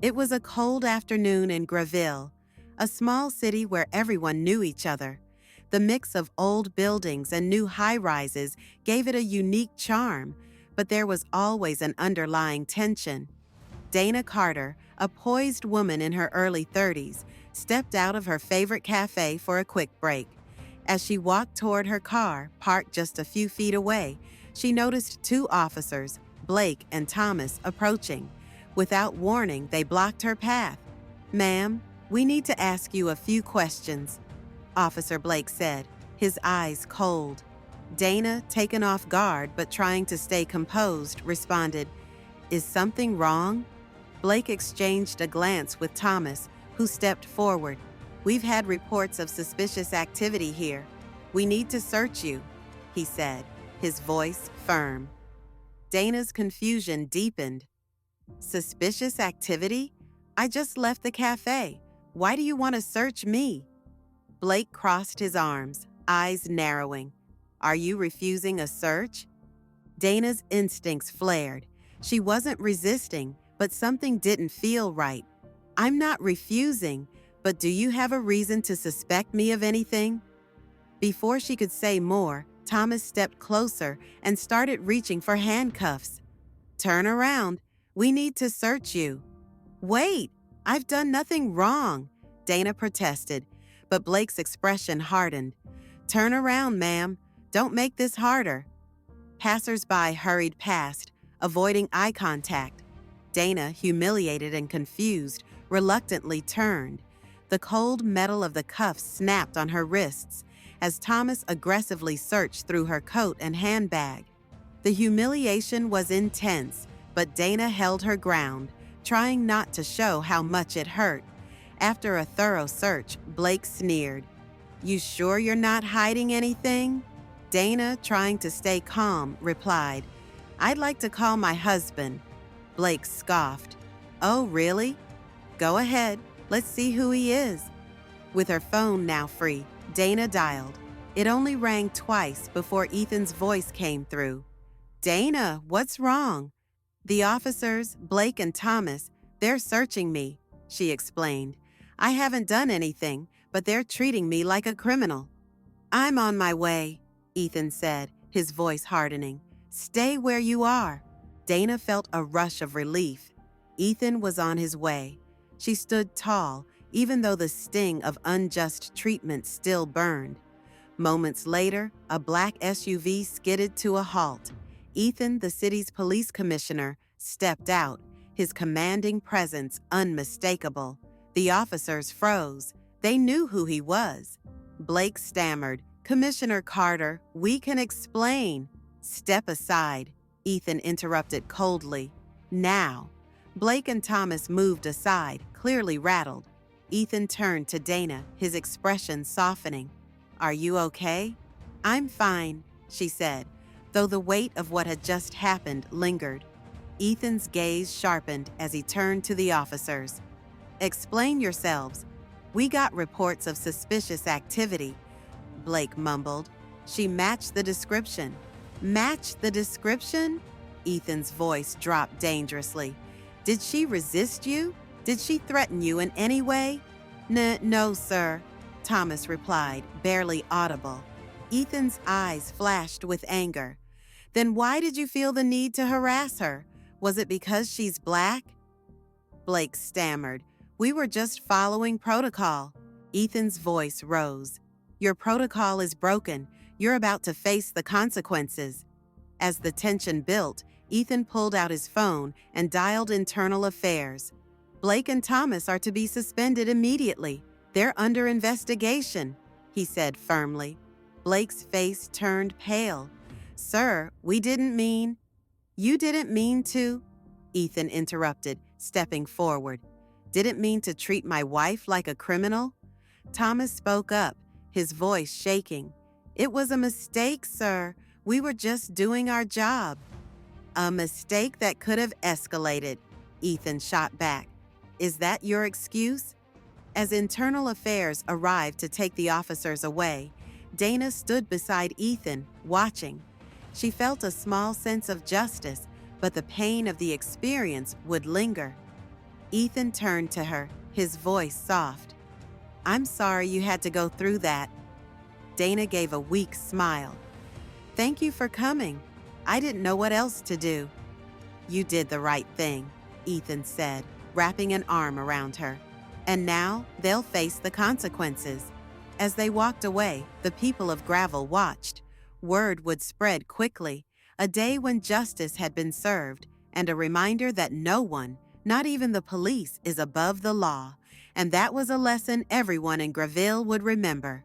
It was a cold afternoon in Graville, a small city where everyone knew each other. The mix of old buildings and new high-rises gave it a unique charm, but there was always an underlying tension. Dana Carter, a poised woman in her early 30s, stepped out of her favorite cafe for a quick break. As she walked toward her car, parked just a few feet away, she noticed two officers, Blake and Thomas, approaching. Without warning, they blocked her path. "Ma'am, we need to ask you a few questions," Officer Blake said, his eyes cold. Dana, taken off guard but trying to stay composed, responded, "Is something wrong?" Blake exchanged a glance with Thomas, who stepped forward. "We've had reports of suspicious activity here. We need to search you," he said, his voice firm. Dana's confusion deepened. "Suspicious activity? I just left the cafe. Why do you want to search me?" Blake crossed his arms, eyes narrowing. "Are you refusing a search?" Dana's instincts flared. She wasn't resisting, but something didn't feel right. "I'm not refusing, but do you have a reason to suspect me of anything?" Before she could say more, Thomas stepped closer and started reaching for handcuffs. "Turn around. We need to search you." "Wait, I've done nothing wrong," Dana protested, but Blake's expression hardened. "Turn around, ma'am. Don't make this harder." Passers-by hurried past, avoiding eye contact. Dana, humiliated and confused, reluctantly turned. The cold metal of the cuffs snapped on her wrists as Thomas aggressively searched through her coat and handbag. The humiliation was intense, but Dana held her ground, trying not to show how much it hurt. After a thorough search, Blake sneered, "You sure you're not hiding anything?" Dana, trying to stay calm, replied, "I'd like to call my husband." Blake scoffed. "Oh, really? Go ahead. Let's see who he is." With her phone now free, Dana dialed. It only rang twice before Ethan's voice came through. "Dana, what's wrong?" "The officers, Blake and Thomas, they're searching me," she explained. "I haven't done anything, but they're treating me like a criminal." "I'm on my way," Ethan said, his voice hardening. "Stay where you are." Dana felt a rush of relief. Ethan was on his way. She stood tall, even though the sting of unjust treatment still burned. Moments later, a black SUV skidded to a halt. Ethan, the city's police commissioner, stepped out, his commanding presence unmistakable. The officers froze. They knew who he was. Blake stammered, "Commissioner Carter, we can explain." "Step aside," Ethan interrupted coldly. "Now." Blake and Thomas moved aside, clearly rattled. Ethan turned to Dana, his expression softening. "Are you okay?" "I'm fine," she said, though the weight of what had just happened lingered. Ethan's gaze sharpened as he turned to the officers. "Explain yourselves. We got reports of suspicious activity," Blake mumbled. "She matched the description." "Matched the description?" Ethan's voice dropped dangerously. "Did she resist you? Did she threaten you in any way?" No, sir," Thomas replied, barely audible. Ethan's eyes flashed with anger. "Then why did you feel the need to harass her? Was it because she's black?" Blake stammered. "We were just following protocol." Ethan's voice rose. "Your protocol is broken. You're about to face the consequences." As the tension built, Ethan pulled out his phone and dialed internal affairs. "Blake and Thomas are to be suspended immediately. They're under investigation," he said firmly. Blake's face turned pale. "Sir, we didn't mean—" "You didn't mean to?" Ethan interrupted, stepping forward. "Didn't mean to treat my wife like a criminal?" Thomas spoke up, his voice shaking. "It was a mistake, sir. We were just doing our job." "A mistake that could have escalated," Ethan shot back. "Is that your excuse?" As Internal Affairs arrived to take the officers away, Dana stood beside Ethan, watching. She felt a small sense of justice, but the pain of the experience would linger. Ethan turned to her, his voice soft. "I'm sorry you had to go through that." Dana gave a weak smile. "Thank you for coming. I didn't know what else to do." "You did the right thing," Ethan said, wrapping an arm around her. "And now they'll face the consequences." As they walked away, the people of Gravel watched. Word would spread quickly, a day when justice had been served, and a reminder that no one, not even the police, is above the law. And that was a lesson everyone in Gravel would remember.